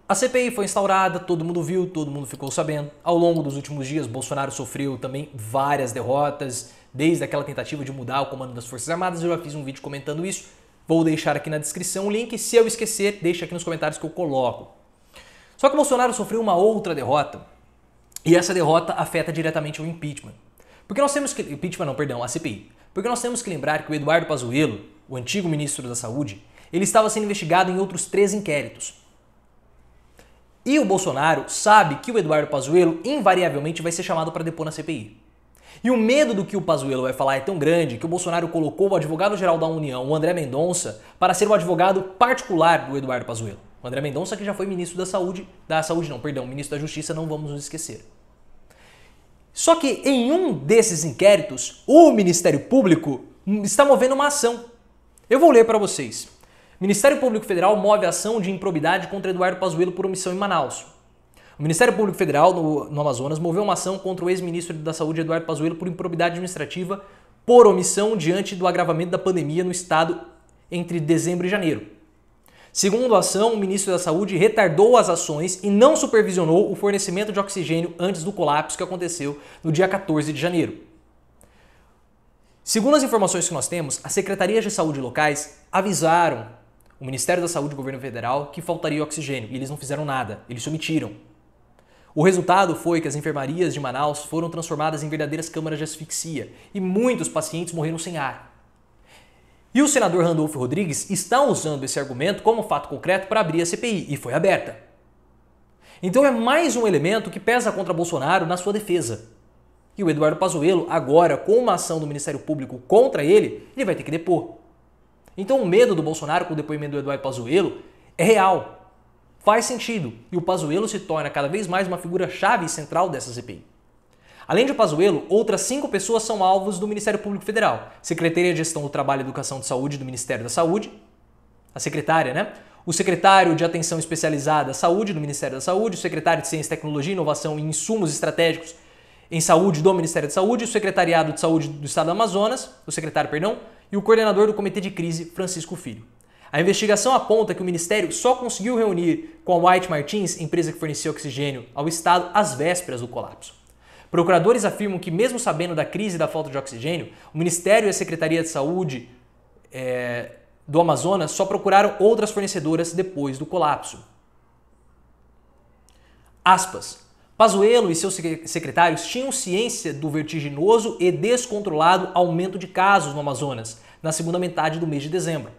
A CPI foi instaurada, todo mundo viu, todo mundo ficou sabendo. Ao longo dos últimos dias, Bolsonaro sofreu também várias derrotas, desde aquela tentativa de mudar o comando das Forças Armadas. Eu já fiz um vídeo comentando isso, vou deixar aqui na descrição o link. Se eu esquecer, deixa aqui nos comentários que eu coloco. Só que Bolsonaro sofreu uma outra derrota, e essa derrota afeta diretamente o impeachment. Porque nós temos que... Impeachment não, perdão, a CPI. Porque nós temos que lembrar que o Eduardo Pazuello, o antigo ministro da Saúde, ele estava sendo investigado em outros 3 inquéritos. E o Bolsonaro sabe que o Eduardo Pazuello invariavelmente vai ser chamado para depor na CPI. E o medo do que o Pazuello vai falar é tão grande que o Bolsonaro colocou o advogado-geral da União, o André Mendonça, para ser o advogado particular do Eduardo Pazuello. O André Mendonça que já foi ministro ministro da Justiça, não vamos nos esquecer. Só que em um desses inquéritos, o Ministério Público está movendo uma ação. Eu vou ler para vocês. Ministério Público Federal move ação de improbidade contra Eduardo Pazuello por omissão em Manaus. O Ministério Público Federal no Amazonas moveu uma ação contra o ex-ministro da Saúde Eduardo Pazuello por improbidade administrativa por omissão diante do agravamento da pandemia no estado entre dezembro e janeiro. Segundo a ação, o ministro da Saúde retardou as ações e não supervisionou o fornecimento de oxigênio antes do colapso que aconteceu no dia 14 de janeiro. Segundo as informações que nós temos, as secretarias de saúde locais avisaram o Ministério da Saúde e o governo federal que faltaria oxigênio e eles não fizeram nada, eles se omitiram. O resultado foi que as enfermarias de Manaus foram transformadas em verdadeiras câmaras de asfixia e muitos pacientes morreram sem ar. E o senador Randolfo Rodrigues está usando esse argumento como fato concreto para abrir a CPI e foi aberta. Então é mais um elemento que pesa contra Bolsonaro na sua defesa. E o Eduardo Pazuello, agora com uma ação do Ministério Público contra ele, ele vai ter que depor. Então o medo do Bolsonaro com o depoimento do Eduardo Pazuello é real, faz sentido, e o Pazuello se torna cada vez mais uma figura-chave e central dessa CPI. Além de Pazuello, outras 5 pessoas são alvos do Ministério Público Federal. Secretaria de Gestão do Trabalho e Educação de Saúde do Ministério da Saúde, a secretária, né? O secretário de Atenção Especializada à Saúde do Ministério da Saúde, o secretário de Ciência, Tecnologia, Inovação e Insumos Estratégicos em Saúde do Ministério da Saúde, o secretariado de Saúde do Estado do Amazonas, e o coordenador do Comitê de Crise, Francisco Filho. A investigação aponta que o Ministério só conseguiu reunir com a White Martins, empresa que fornecia oxigênio ao Estado, às vésperas do colapso. Procuradores afirmam que, mesmo sabendo da crise e da falta de oxigênio, o Ministério e a Secretaria de Saúde do Amazonas só procuraram outras fornecedoras depois do colapso. Aspas. Pazuello e seus secretários tinham ciência do vertiginoso e descontrolado aumento de casos no Amazonas na segunda metade do mês de dezembro.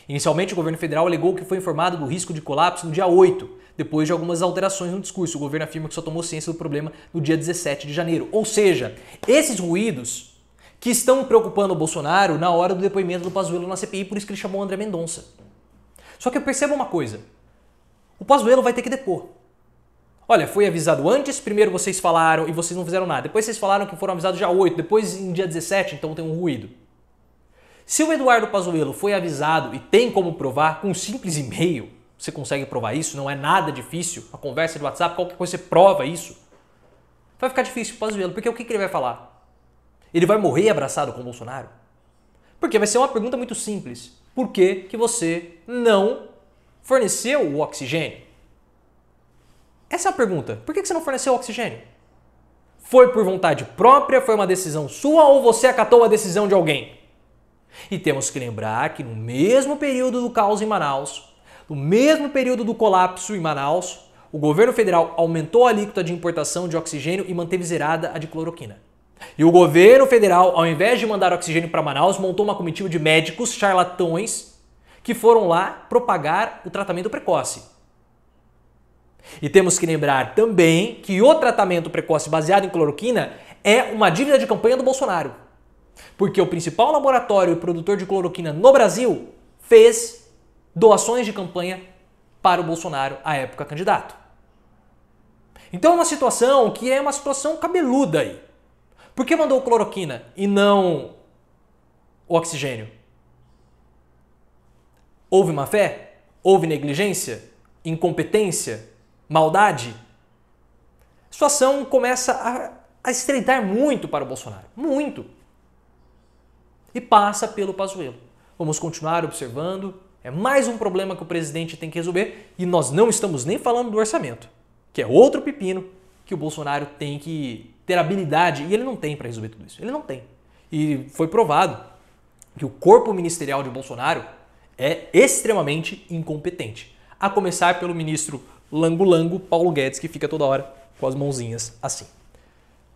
Inicialmente, o governo federal alegou que foi informado do risco de colapso no dia 8, depois de algumas alterações no discurso. O governo afirma que só tomou ciência do problema no dia 17 de janeiro. Ou seja, esses ruídos que estão preocupando o Bolsonaro na hora do depoimento do Pazuello na CPI, por isso que ele chamou o André Mendonça. Só que perceba uma coisa, o Pazuello vai ter que depor. Olha, foi avisado antes, primeiro vocês falaram e vocês não fizeram nada. Depois vocês falaram que foram avisados dia 8, depois em dia 17, então tem um ruído. Se o Eduardo Pazuello foi avisado e tem como provar com um simples e-mail, você consegue provar isso, não é nada difícil, a conversa de WhatsApp, qualquer coisa você prova isso, vai ficar difícil o Pazuello, porque o que ele vai falar? Ele vai morrer abraçado com o Bolsonaro? Porque vai ser uma pergunta muito simples. Por que você não forneceu o oxigênio? Essa é a pergunta. Por que você não forneceu oxigênio? Foi por vontade própria? Foi uma decisão sua ou você acatou a decisão de alguém? E temos que lembrar que no mesmo período do caos em Manaus, no mesmo período do colapso em Manaus, o governo federal aumentou a alíquota de importação de oxigênio e manteve zerada a de cloroquina. E o governo federal, ao invés de mandar oxigênio para Manaus, montou uma comitiva de médicos charlatões que foram lá propagar o tratamento precoce. E temos que lembrar também que o tratamento precoce baseado em cloroquina é uma dívida de campanha do Bolsonaro. Porque o principal laboratório e produtor de cloroquina no Brasil fez doações de campanha para o Bolsonaro, à época candidato. Então é uma situação que é uma situação cabeluda aí. Por que mandou cloroquina e não o oxigênio? Houve má fé? Houve negligência? Incompetência? Maldade? A situação começa a estreitar muito para o Bolsonaro. Muito. E passa pelo Pazuello. Vamos continuar observando É mais um problema que o presidente tem que resolver e nós não estamos nem falando do orçamento, que é outro pepino que o Bolsonaro tem que ter habilidade e ele não tem para resolver tudo isso. Ele não tem. E foi provado que o corpo ministerial de Bolsonaro é extremamente incompetente. A começar pelo ministro Lango Paulo Guedes, que fica toda hora com as mãozinhas assim.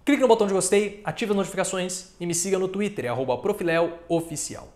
Clique no botão de gostei, ative as notificações e me siga no Twitter, @profileoficial.